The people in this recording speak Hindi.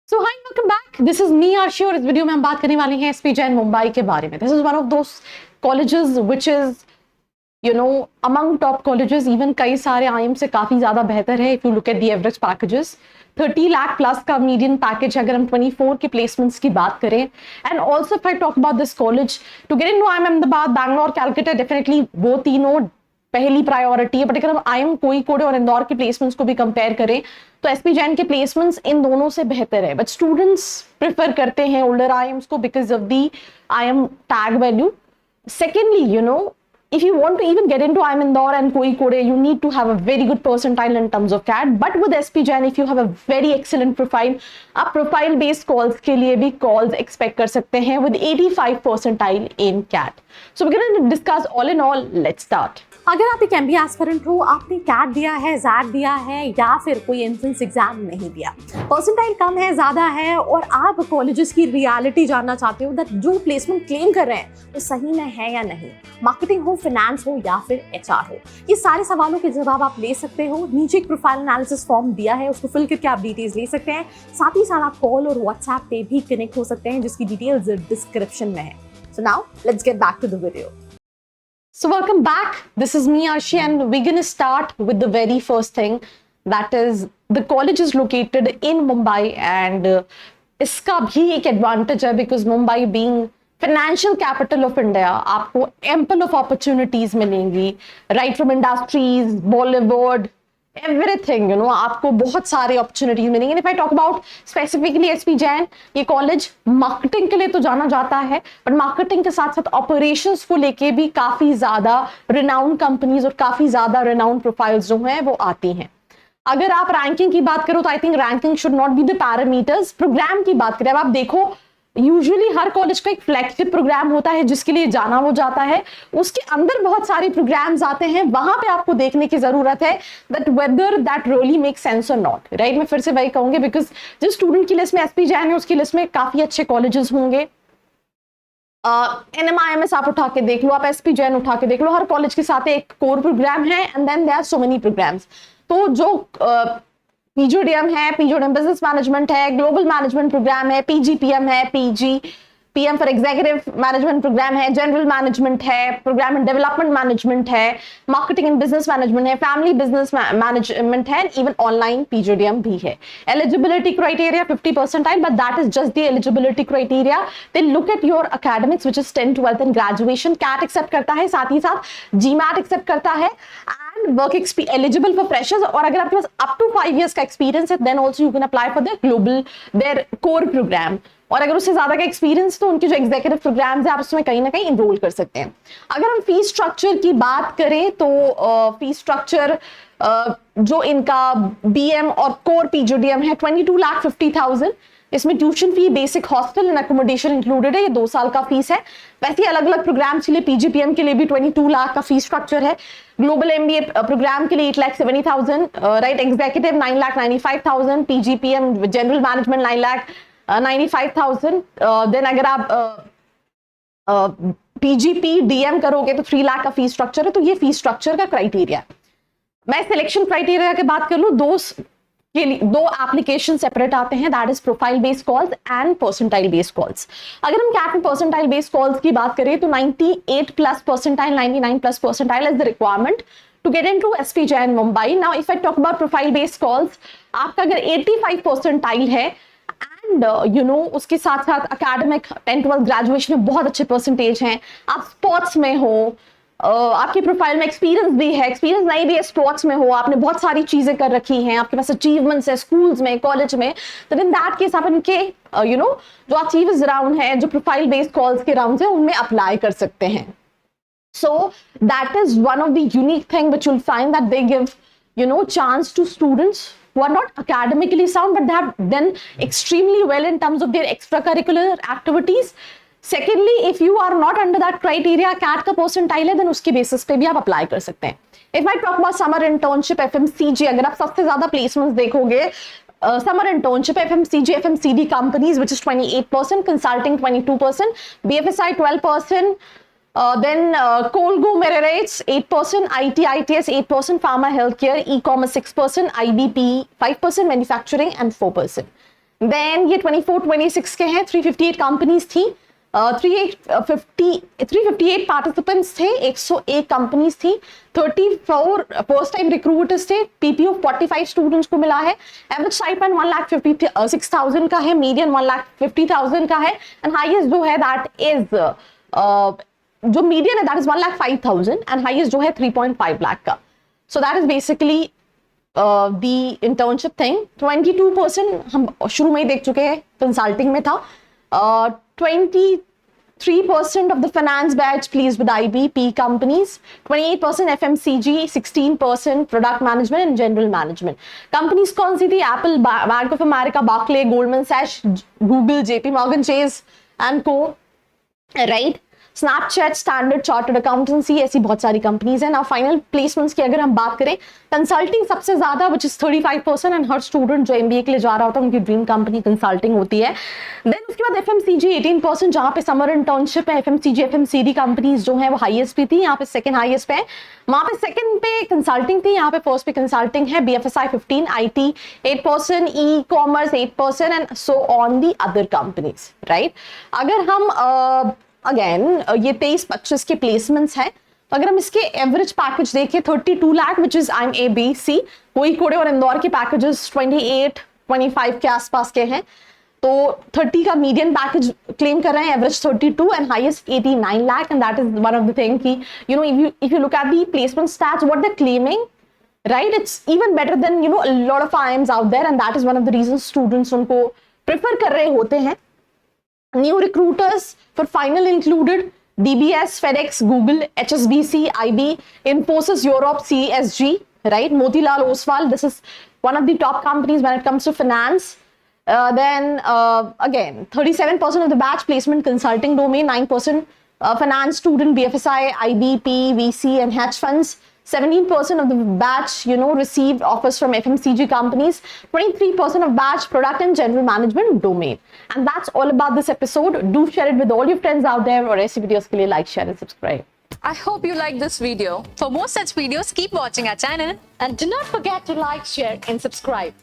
So hi welcome back, this is me Aarshi और इस वीडियो में हम बात करने वाले हैं एसपी जैन मुंबई के बारे में। This is one of those colleges which is among top colleges. Even कई सारे आईएम से काफी ज्यादा बेहतर है। If you look at the average packages 30 lakh plus का मीडियन पैकेज अगर हम 24 के प्लेसमेंट्स की बात करें। And also if I talk about this college to get into IIM Ahmedabad, Bangalore, Calcutta, definitely वो तीनों पहली प्रायोरिटी है। बट अगर हम आईएम कोझिकोड और इंदौर के प्लेसमेंट्स को भी कंपेयर करें तो एसपी जैन के प्लेसमेंट्स इन दोनों से बेहतर है। बट स्टूडेंट्स प्रेफर करते हैं ओल्डर आईएम्स को because of the IIM tag value. Secondly, if you want to even get into IIM Indore and Kozhikode, you need to have a very good percentile in terms of CAT. But with SP Jain, if you have a very excellent profile, आप profile based calls के लिए भी calls expect कर सकते हैं with 85 percentile in CAT. So we're going to discuss all in all. Let's start. अगर आप एक MBA एस्पिरेंट हो, आपने कैट दिया है, जैट दिया है या फिर कोई एंट्रेंस एग्जाम नहीं दिया, परसेंटाइल कम है, ज़्यादा है और आप कॉलेजेस की रियलिटी जानना चाहते हो दैट जो प्लेसमेंट क्लेम कर रहे हैं वो सही में है या नहीं, मार्केटिंग हो, फाइनेंस हो या फिर HR हो, ये सारे सवालों के जवाब आप ले सकते हो। नीचे एक प्रोफाइल एनालिसिस फॉर्म दिया है, उसको फिल करके आप डिटेल्स ले सकते हैं। साथ ही साथ आप कॉल और व्हाट्सएप पे भी कनेक्ट हो सकते हैं जिसकी डिटेल्स डिस्क्रिप्शन में है। So now let's get back to the video. So welcome back. This is me, Arshi, and we're going to start with the very first thing. That is, the college is located in Mumbai, and इसका भी एक advantage है because Mumbai being financial capital of India, आपको ample of opportunities मिलेंगी, right from industries, Bollywood, everything, आपको बहुत सारे अपॉर्चुनिटीज मिलेंगे। If I talk about specifically SP Jain, ये कॉलेज मार्केटिंग के लिए तो जाना जाता है, बट मार्केटिंग के साथ साथ ऑपरेशंस को लेके भी काफी ज्यादा रिनाउंड कंपनीज और काफी ज्यादा रिनाउंड प्रोफाइल्स जो हैं वो आती हैं। अगर आप रैंकिंग की बात करो तो I think ranking should not be the parameters. Program की बात करें, अब आप देखो यूजुअली हर कॉलेज का एक फ्लैगशिप प्रोग्राम होता है जिसके लिए जाना वो जाता है, उसके अंदर बहुत सारे प्रोग्राम्स आते हैं, वहां पे आपको देखने की जरूरत है that whether that really make sense और नॉट, राइट। मैं फिर से वही कहूंगी बिकॉज जिस स्टूडेंट की लिस्ट में एसपी जैन है उसकी लिस्ट में काफी अच्छे कॉलेजेस होंगे। NMIMS आप उठा के देख लो, आप एसपी जैन उठा के देख लो, हर कॉलेज के साथ एक कोर प्रोग्राम है and then there are so many programs. तो जो पीजीडीएम है, पीजीडीएम बिजनेस मैनेजमेंट है, ग्लोबल मैनेजमेंट प्रोग्राम है, पीजीपीएम है, PM for executive management program है, जनरल मैनेजमेंट है, प्रोग्राम एंड डेवलपमेंट मैनेजमेंट है, मार्केटिंग एंड बिजनेस मैनेजमेंट है, फैमिली बिजनेस मैनेजमेंट है, इवन ऑनलाइन पीजीडीएम भी है। Eligibility criteria 50 percentile, but that is just the eligibility criteria. They look at your academics which is 10th 12th and graduation. CAT accept करता है, साथ ही साथ जीमैट एक्सेप्ट करता है and work eligible for freshers. और अगर आपके पास अप टू 5 years का एक्सपीरियंस है then also you can apply for their core program. और अगर उससे ज्यादा का एक्सपीरियंस तो उनके जो एग्जीक्यूटिव प्रोग्राम्स है आप उसमें कहीं ना कहीं इनरोल कर सकते हैं। अगर हम फीस स्ट्रक्चर की बात करें तो फीस स्ट्रक्चर जो इनका बीएम और कोर पीजीडीएम है 22,50,000। इसमें tuition fee, basic hostel and accommodation included है। ये 2 साल का फीस है। वैसे ही अलग अलग प्रोग्राम्स के लिए पीजीपीएम के लिए भी 22 लाख का फीस स्ट्रक्चर है। ग्लोबल एमबीए प्रोग्राम के लिए 8,70,000, right, executive 9,95,000, PGPM general management 9,95,000। Then अगर आप पीजीपी डीएम करोगे तो 3 लाख का फीस स्ट्रक्चर है। तो ये फीस स्ट्रक्चर का क्राइटेरिया। मैं सिलेक्शन क्राइटेरिया की बात कर लूं, दो एप्लीकेशन सेपरेट आते हैं, that is profile based calls and percentile based calls. अगर हम CAT and percentile based calls की बात करें तो 98 plus percentile, 99 plus percentile is the requirement to get into SP Jain Mumbai. Now if I talk about profile based calls, आपका अगर 85 परसेंटाइल है एंड उसके साथ साथ अकेडमिक 10th 12th ग्रेजुएशन में बहुत अच्छे परसेंटेज हैं, आप स्पोर्ट्स में हो, आपकी प्रोफाइल में एक्सपीरियंस भी है, एक्सपीरियंस नहीं भी है, स्पोर्ट्स में हो, आपने बहुत सारी चीजें कर रखी हैं, आपके पास अचीवमेंट्स है स्कूल्स में, कॉलेज में, तो इन दैट केस आप इनके जो अचीवर्स राउंड है, जो प्रोफाइल बेस्ड कॉल्स के राउंड है उनमें अप्लाई कर सकते हैं। So that is one of the unique thing which you'll find that they give, chance to students who are not academically sound, but they have done extremely well in terms of their extracurricular activities. Secondly, if you are not under that criteria, CAT का percentile है, then उसके basis पे भी आप apply कर सकते हैं। If I talk about summer internship, FMCG, अगर आप सबसे ज्यादा placements देखोगे, summer internship, FMCG, FMCD companies, which is 28%, consulting 22%, BFSI 12%, then Colgo Mererates 8%, IT ITS 8%, Pharma Healthcare, E-commerce 6%, IBP 5%, Manufacturing and 4%. Then ये 24-26 के हैं, 358 कंपनीज थी, 358 पार्टिसिपेंट्स थे, 101 कंपनीज थी, 34 फर्स्ट टाइम रिक्रूटर्स थे, पीपीओ 45 स्टूडेंट्स को मिला है, एवरेज स्टाइपेंड 1,56,000 का है, मीडियन 1,50,000 का है, एंड हाईएस्ट जो है दैट इज जो मीडियन है दैट इज 1,05,000 एंड हाईएस्ट जो है 3.5 लाख का. So that is basically the internship thing. 22% हम शुरू में ही देख चुके हैं कंसल्टिंग में था. 23% of the finance batch pleased with IB companies, 28% FMCG, 16% product management and general management. Companies कौन सी थी? Apple, Bank of America, Barclays, Goldman Sachs, Google, JP Morgan Chase and Co. Right? Snapchat, Standard Chartered Accountancy, ऐसी बहुत सारी कंपनीज हैं. नाउ फाइनल प्लेसमेंट्स की अगर हम बात करें, कंसल्टिंग सबसे ज्यादा which is 35%, and her student जो एमबीए के लिए जा रहा होता है उनकी ड्रीम कंपनी कंसल्टिंग होती है. देन उसके बाद एफएमसीजी 18%, जहां पे समर इंटर्नशिप है. एफएमसीजी एफएमसीडी कंपनीज जो है वो हाईएस्ट पे थी, यहाँ पे सेकंड हाईएस्ट पे है. वहां पे सेकंड पे कंसल्टिंग थी, यहाँ पे फर्स्ट पे कंसल्टिंग है. BFSI 15, IT 8%, e commerce 8% and so on the other companies. Right, अगर हम अगेन ये 23-25 के प्लेसमेंट्स हैं, तो अगर हम इसके एवरेज पैकेज देखें 32 लाख विच इज IMABC, कोड़े और इंदौर के पैकेजेस 28-25 के आसपास के हैं. तो 30 का मीडियन पैकेज क्लेम कर रहे हैं, average 32 and highest 89 lakh. And that is one of the thing कि you know if you look at the placement stats what they claiming, right, it's even better than you know a lot of IIMs out there, and that is one of the reasons students उनको prefer कर रहे होते हैं. New recruiters for final included DBS, FedEx, Google, HSBC, IB, Infosys Europe, CSG, right? Motilal Oswal, this is one of the top companies when it comes to finance. Then again, 37% of the batch placement consulting domain, 9% finance student, BFSI, IB, PE, VC, and hedge funds. 17% of the batch, received offers from FMCG companies. 23% of batch product and general management domain. And that's all about this episode. Do share it with all your friends out there. और ऐसी वीडियोस के लिए like, share and subscribe. I hope you like this video. For more such videos, keep watching our channel. And do not forget to like, share and subscribe.